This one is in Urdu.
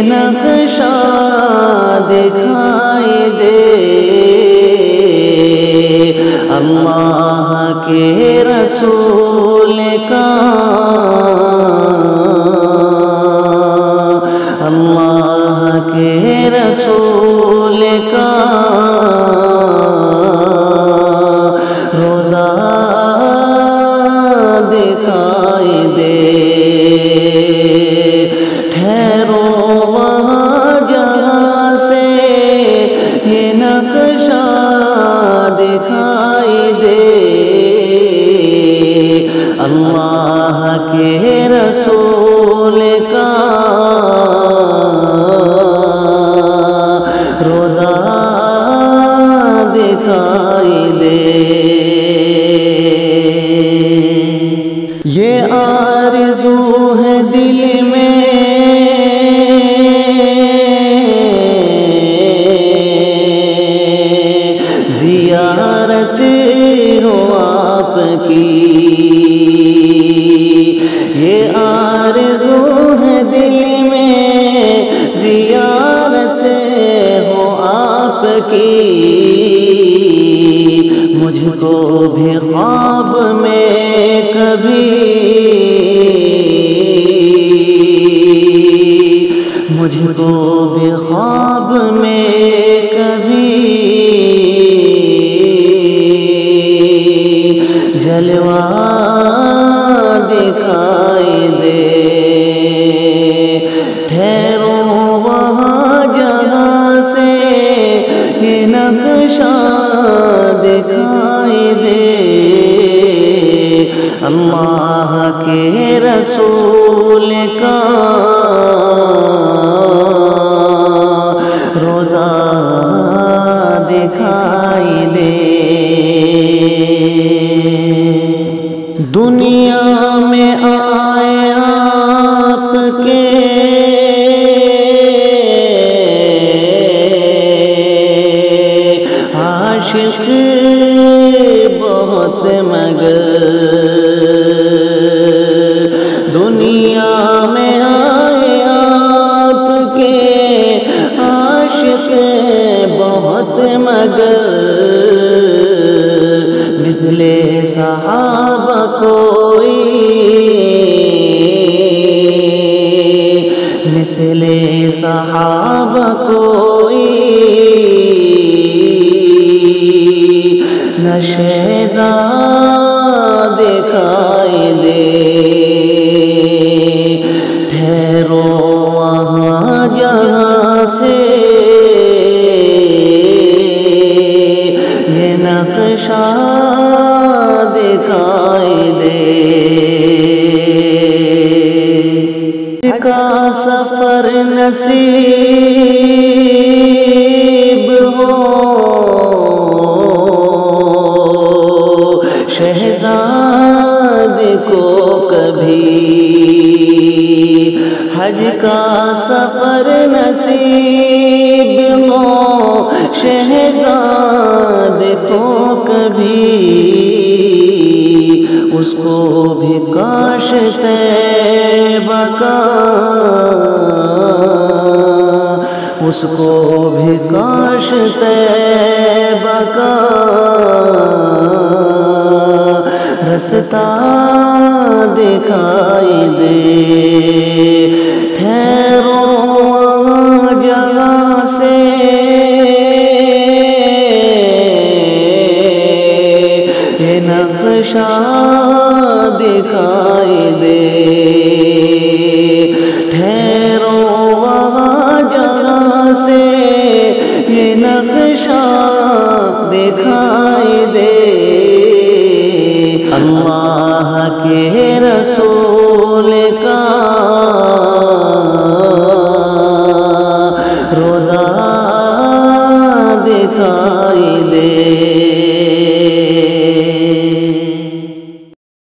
نقشہ دکھائی دے اللہ کے رسول کا اللہ کے رسول کا روزہ دکھائی دے ٹھہرو وہاں جہاں سے یہ نقشہ دکھائی دے اللہ کے رسول کا روزہ دکھائی دے یہ آرزو ہے دل میں زیارت ہو آپ کی یہ آرزو ہے دل میں زیارت ہو آپ کی مجھ کو بھی خواب میں کبھی مجھ کو بھی خواب میں کبھی جلوہ دکھائی دے ٹھہرو وہاں جہاں سے یہ نقشہ دکھائی دے اللہ کے رسول کا روزہ دکھائی دے دنیا میں آئے آپ کے عاشق بہت مگر دنیا میں آئے آپ کے عاشق بہت مگر مثل صحابہ کوئی مثل صحابہ کوئی نشیدہ دکھائی دے ٹھہرو وہاں جہاں سے یہ نقشہ دکھائی دے کا سفر نصیب ہو شہزاد کو کبھی حج کا سفر نصیب ہو شہزاد کو کبھی اس کو بھی کاش طیبہ کا اس کو بھی کاش طیبہ کا رستہ دکھائی دے ٹھہرو جگہ سے یہ نقشہ دکھائی دے ٹھہرو وہاں جگہ سے یہ نقشہ دکھائی دے اللہ کے رسول کا روزہ دکھائی دے